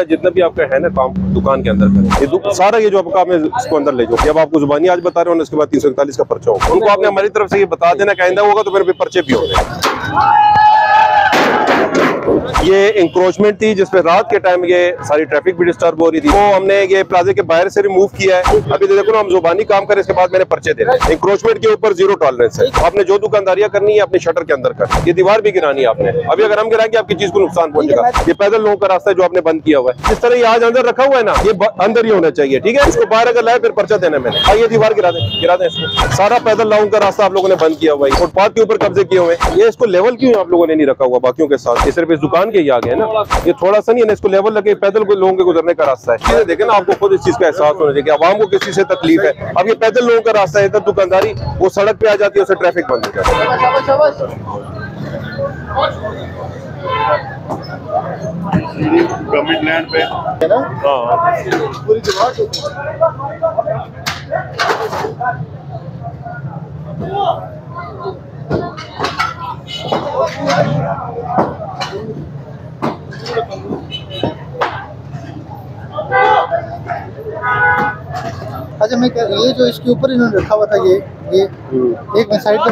अपना जितना भी आपका है ना काम दुकान के अंदर करें। ये सारा ये जो आपका काम है इसको अंदर ले जाओ। जब आपको जुबानी आज बता रहे हो, उसके बाद 341 का पर्चा होगा। उनको आपने हमारी तरफ से ये बता देना कि आइंदा होगा तो मेरे पे पर्चे भी होंगे। ये इंक्रोचमेंट थी जिसपे रात के टाइम ये सारी ट्रैफिक भी डिस्टर्ब हो रही थी, तो हमने ये प्लाजे के बाहर से रिमूव किया है। अभी तो देखो ना, हम जुबानी काम करें, इसके बाद मैंने पर्चे दे रहे। इंक्रोचमेंट के ऊपर 0 टॉलरेंस है। आपने जो दुकानदारियां करनी है अपने शटर के अंदर कर। ये दीवार भी गिरानी है आपने। अभी अगर हम गिराएंगे आपकी चीज को नुकसान पहुंचेगा। ये पैदल लोगों का रास्ता है जो आपने बंद किया हुआ है। जिस तरह ये आज अंदर रखा हुआ है ना, ये अंदर ही होना चाहिए, ठीक है। इसको बाहर अगर लाए फिर पर्चा देना मैंने। ये दीवार गिरा दें इसको। सारा पैदल लोगों का रास्ता आप लोगों ने बंद किया हुआ है। फुटपाथ के ऊपर कब्जे किए हुए हैं। ये इसको लेवल क्यों आप लोगों ने नहीं रखा हुआ बाकियों के साथ? ये सिर्फ इस दुकान के ही आ गए ना, ये थोड़ा सा नहीं है, इसको लेवल लगे। पैदल लोगों के गुजरने का रास्ता है। चीजें देखें ना, आपको खुद इस चीज का एहसास होना चाहिए कि आवाम को किस चीज से तकलीफ है। अब ये पैदल लोगों का रास्ता है, इधर दुकानदारी वो सड़क पे आ जाती है, उससे ट्रैफिक बंद हो जाता है। गवर्नमेंट लैंड पे है ना? पूरी अच्छा, मैं ये जो इसके ऊपर इन्होंने रखा हुआ था, ये एक मैं साइड पे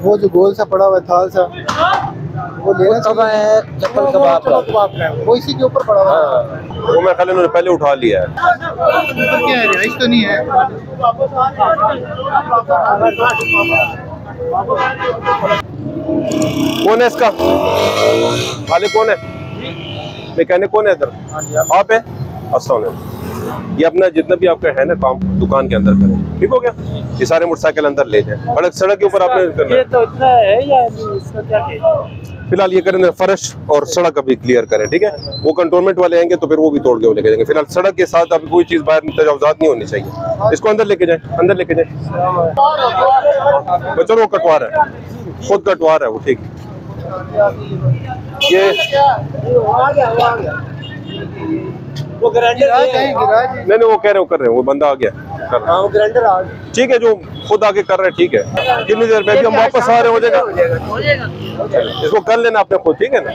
वो जो गोल सा पड़ा हुआ है थाल सा, वो लेना है। चप्पल कबाब है वो इसी के ऊपर पड़ा हुआ है। वो मैं ख्याल इन्होंने पहले उठा लिया है। क्या है, रिहाइश तो नहीं है। कौन है इसका मालिक? कौन है मैकेनिक? कौन है इधर? आप है? अस्सलाम। ये अपना जितना भी आपका है ना काम दुकान के अंदर करें, ठीक हो गया। ये सारे मोटरसाइकिल अंदर ले जाए। सड़क के ऊपर आपने करना है। तो इतना है या इसका क्या है? फिलहाल ये करें फर्श और सड़क अभी क्लियर करें, ठीक है। वो कंटोनमेंट वाले आएंगे तो फिर वो भी तोड़ के वो लेके जाएंगे। फिलहाल सड़क के साथ अभी कोई चीज बाहर तजावुजात नहीं होनी चाहिए। इसको अंदर लेके जाए, अंदर लेके जाए। चलो वो कटवा रहा है, खुद कटवा रहा है वो, ठीक। ये वो ग्राइंडर नहीं वो कह रहे हो कर रहे हैं, वो बंदा आ गया कर रहा है। वो ग्राइंडर आ ठीक है, जो खुद आके कर रहे हैं, ठीक है। कितनी देर में भी हम वापस आ रहे हो जाएगा। इसको कर लेना आपने खुद, ठीक है ना।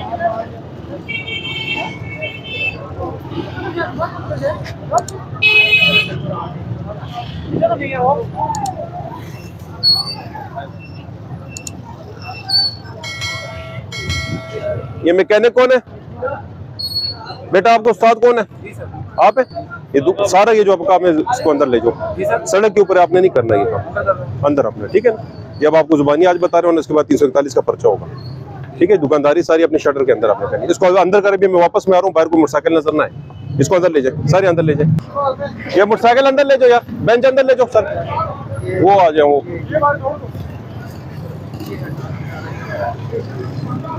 ये मैकेनिक कौन है बेटा? आपको उस्ताद कौन है? आप है? ये सारा ये जो आपका काम है इसको अंदर ले जाओ। सड़क के ऊपर आपने नहीं करना ये काम, अंदर अपने, ठीक है ना। जब आपको जुबानी आज बता रहे हो, उसके बाद 341 का पर्चा होगा, ठीक है। दुकानदारी सारी अपने शटर के अंदर आपने करनी। इसको अंदर कर, अभी मैं वापस में आ रहा हूँ, बाहर को मोटरसाइकिल नजर ना आए। इसको अंदर ले जाए, सारे अंदर ले जाए। ये मोटरसाइकिल अंदर ले जाओ यार, बेंच अंदर ले जाओ सर, वो आ जाओ।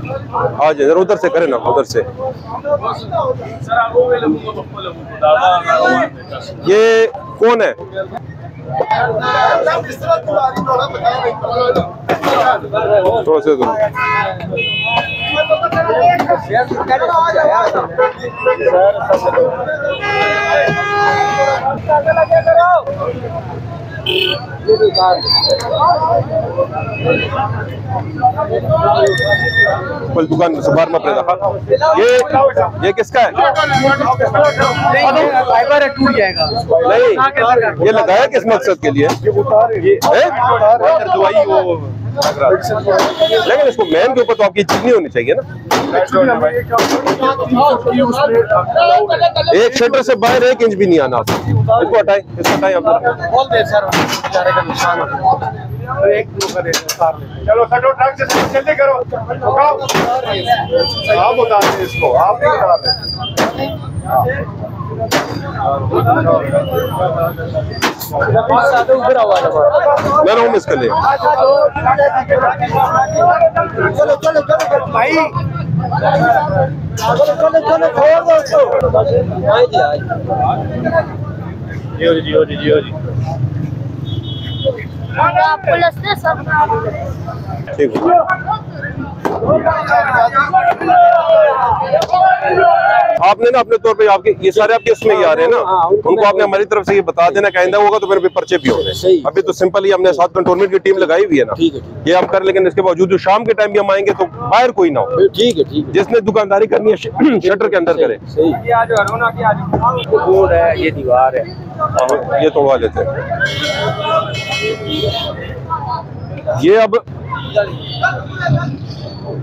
आ जाए जरा, उधर से करें ना, उधर से। ये कौन है? थोड़ा से कल दुकान से बाहर मत रहेगा। ये किसका है? फाइबर है, टूट जाएगा। नहीं, ये लगाया किस मकसद के लिए? दवाई वो, लेकिन इसको मैन के ऊपर तो आपकी चीज नहीं होनी चाहिए ना। एक शटर से बाहर 1 इंच भी नहीं आना। इसको हटाएं, इसको हटाएं आप। चलो सटो, ट्रक से जल्दी करो, आप बता दें इसको, आप नहीं बता दें। मैं हूँ इसके लिए भाई, जियो जी। ठीक है। आपने ना अपने तौर पे आपके ये सारे आपके इसमें ही आ रहे हैं ना, उनको आपने हमारी तरफ से ये बता देना कि आइंदा होगा तो मेरे पे पर्चे भी होंगे। अभी तो सिंपल ही हमने साथ कंटोनमेंट की टीम लगाई हुई है ना, ये हम कर, लेकिन इसके बावजूद जो शाम के टाइम भी हम आएंगे तो बाहर कोई ना हो। ठीक है, जिसने दुकानदारी करनी है शटर के अंदर करे। ये दीवार है, ये तोड़वा लेते हैं ये। अब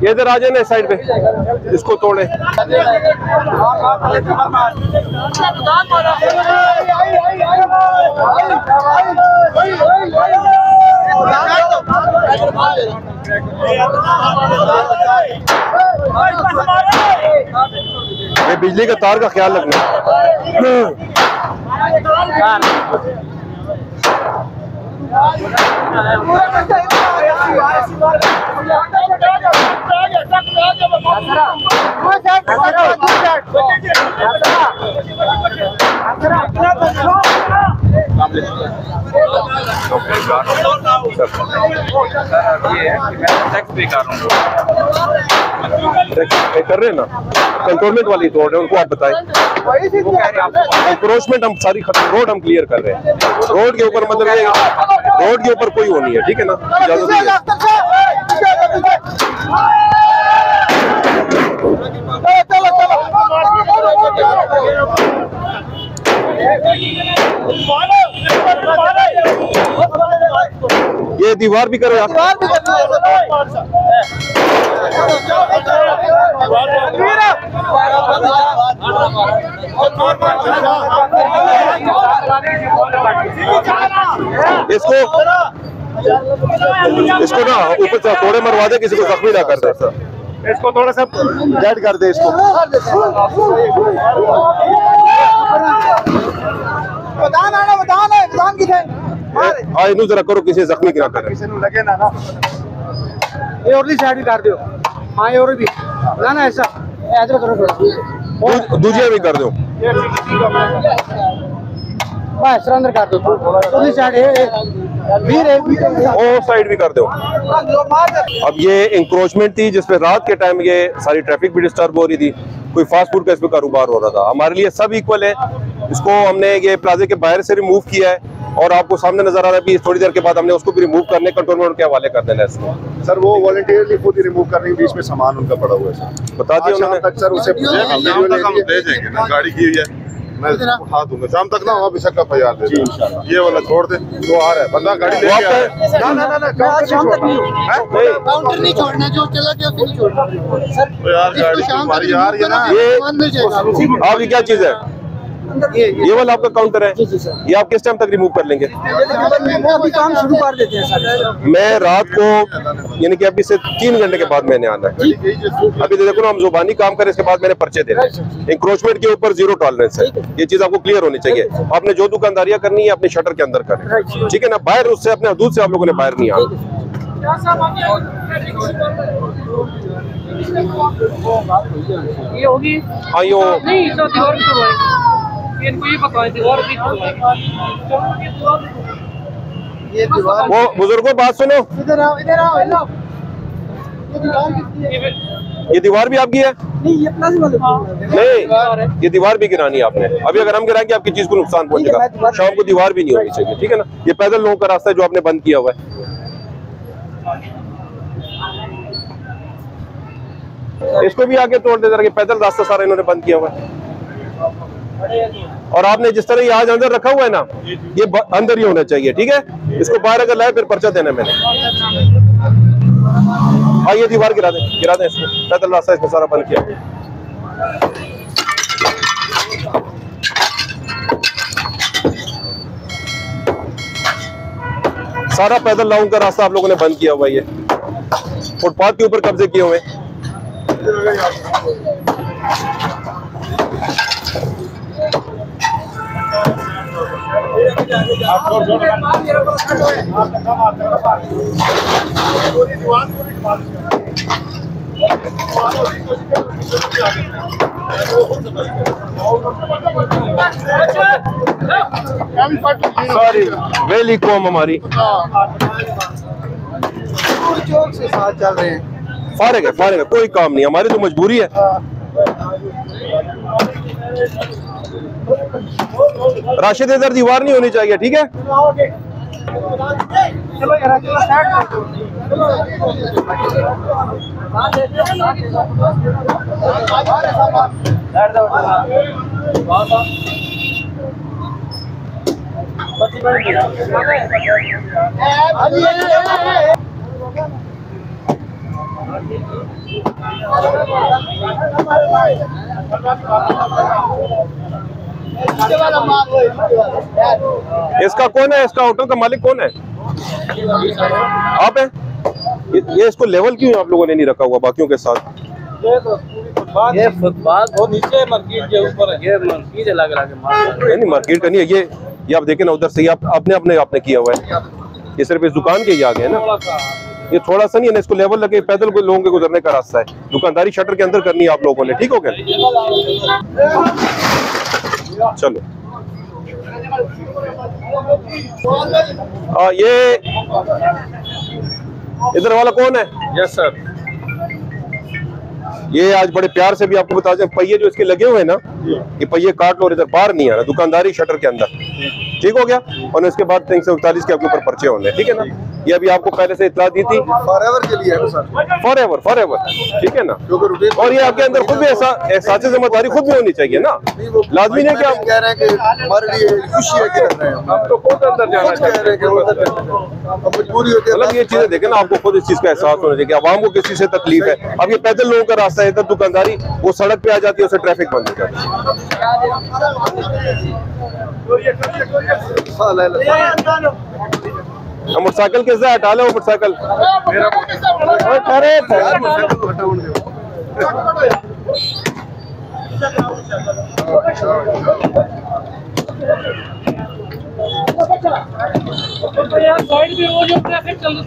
ये इधर आ जाए ना साइड पे, इसको तोड़े। ये बिजली का तार का ख्याल रखना। कर रहे हैं ना, कंट्रोलमेंट वाली तोड़ रहे हैं, उनको आप बताएं। इंक्रोचमेंट हम सारी खत्म, रोड हम क्लियर कर रहे हैं। रोड के ऊपर मतलब ये रोड के ऊपर कोई वो नहीं है, ठीक है ना, इजाजत नहीं है। ये दीवार भी करो यार। इसको ना ऊपर से थोड़े मरवा दे, किसी को जख्मी ना कर दे। इसको थोड़ा सा डेड कर दे इसको। इनू जरा करो, किसी जख्मी ना करे। लगे ना ये और साइड भी कर दो। हाँ ये और भी ना ऐसा ऐसा करो, दूजिया भी कर दो, बस अंदर कर दो। ओ साइड भी कर दो। अब ये इंक्रोचमेंट थी जिसपे रात के टाइम ये सारी ट्रैफिक भी डिस्टर्ब हो रही थी। कोई फास्ट फूड का इस पे कारोबार हो रहा था। हमारे लिए सब इक्वल है। इसको हमने ये प्लाजे के बाहर से रिमूव किया है और आपको सामने नजर आ रहा है कि थोड़ी देर के बाद हमने उसको भी रिमूव करने कंट्रोलमेंट के हवाले कर देना है इसको। सर वो वॉलंटियरली खुद ही रिमूव कर रही है, बीच में सामान उनका पड़ा हुआ है सर। बता दिया उन्होंने तक सर उसे हम दे देंगे ना, गाड़ी की हुई है, मैं उठा दूंगा शाम तक ना। वहाँ शक का फरियाद दे ये वाला छोड़ दे, तो आ रहा है बंदा गाड़ी लेके आ रहा है। काउंटर नहीं छोड़ना, जो चला गया उसे नहीं छोड़ना तो यार गाड़ी हमारी यार ये ना। ये आपकी क्या चीज है? ये वाला आपका काउंटर है, ये आप किस टाइम तक रिमूव कर लेंगे? अभी काम शुरू कर देते हैं सर। मैं रात को यानी कि अभी से 3 घंटे के बाद मैंने आना है। अभी देखो ना, हम जुबानी काम करें, इसके बाद मैंने पर्चे देना है। इंक्रोचमेंट के ऊपर 0 टॉलरेंस है। ये चीज आपको क्लियर होनी चाहिए। आपने जो दुकानदारियां करनी है अपने शटर के अंदर करें, ठीक है ना। बाहर उससे अपने हदूद से आप लोगों ने बाहर नहीं आना। ये होगी हाँ यो नहीं तो दीवार भी करवाएंगे। इनको ये बताएं दीवार भी ये दीवार, वो बुजुर्गों बात सुनो, इधर आओ इधर आओ। हेलो ये दीवार किसकी है? ये दीवार भी आपकी है? नहीं ये प्लाज वाले नहीं, ये दीवार भी गिरानी है आपने। अभी अगर हम गिराएंगे आपकी चीज को नुकसान पहुंचेगा। शाम को दीवार भी नहीं होनी चाहिए, ठीक है ना। ये पैदल लोगों का रास्ता है जो आपने बंद किया हुआ है। इसको भी आगे तोड़ दे जरा, पैदल रास्ता सारा इन्होंने बंद किया हुआ है। और आपने जिस तरह ये आज अंदर रखा हुआ है ना, ये अंदर ही होना चाहिए, ठीक है। इसको बाहर अगर लाए फिर पर्चा देना मैंने। हाँ ये दीवार गिरा दें इसको, पैदल रास्ता इसमें सारा बंद किया। सारा पैदल लाऊं का रास्ता आप लोगों ने बंद किया हुआ है। ये फुटपाथ के ऊपर कब्जे किए हुए हैं। सॉरी वेली कौम हमारी चौक से साथ चल रहे हैं। फारिग है, कोई काम नहीं, हमारी तो मजबूरी है। राशिद इधर दीवार नहीं होनी चाहिए, ठीक है। चलो यार इसका कौन है, इसका होटल का मालिक कौन है? आप हैं? ये इसको लेवल क्यों आप लोगों ने नहीं रखा हुआ बाकियों के साथ? ये फुटपाथ और नीचे मार्केट के ऊपर ये मार्केट लगा के नहीं मार्केट का नहीं है ये आप देखें ना उधर से आप आपने किया हुआ है, ये सिर्फ इस दुकान के ही आ गए ना, ये थोड़ा सा नहीं है ना, इसको लेवल लगे पैदल को लोगों के गुजरने का रास्ता है, दुकानदारी शटर के अंदर करनी है आप लोगों ने, ठीक हो गया? चलो ये इधर वाला कौन है? Yes sir. ये आज बड़े प्यार से भी आपको बता दें, पहिए जो इसके लगे हुए हैं ना, ये पहिए काट लो और इधर बाहर नहीं आना, दुकानदारी शटर के अंदर, ठीक हो गया? और इसके बाद 341 के आपके ऊपर पर्चे होने, ठीक है ना? ये अभी आपको पहले से इतला दी थी, फॉरएवर के लिए है सर, फॉरएवर, ठीक है ना? और ये आपके अंदर खुद भी एहसास जिम्मेदारी खुद भी होनी चाहिए ना, लाजमी नहीं कि आप कह रहे हैं कि हमारे लिए खुशी है कि आप तो खुद अंदर जाना चाहिए, मजबूरी होती है। मतलब ये चीजें देखें ना, आपको खुद इस चीज का एहसास होना चाहिए कि आवाम को किस चीज से तकलीफ है। अब ये पैदल लोगों का रास्ता है, इधर दुकानदारी वो सड़क पे आ जाती है, उससे ट्रैफिक बंद हो जाती है। मोटरसाइकिल किससे हटा लो, मोटरसाइकिल साइड पे वो जो ट्रैफिक चल रहा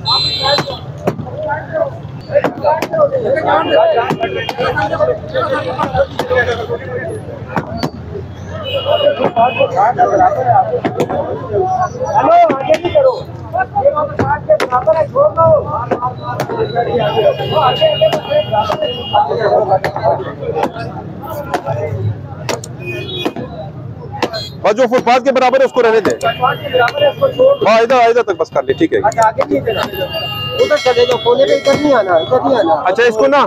और जो फुटपाथ के बराबर है उसको रहने दे, हाँ इधर तक बस कर ले, ठीक है? उधर चले जाओ, कोने पे इधर नहीं आना, इधर नहीं आना। अच्छा इसको ना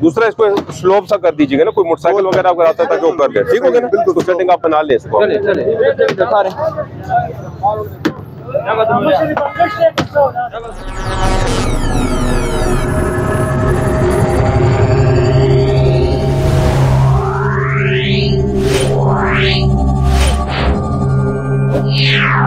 दूसरा इसको स्लोप सा कर दीजिएगा ना, कोई मोटरसाइकिल वगैरह अगर आता है ताकि वो कर ले, ठीक हो गया ना? बिल्कुल सेटिंग आप बना ले इसको। Yeah.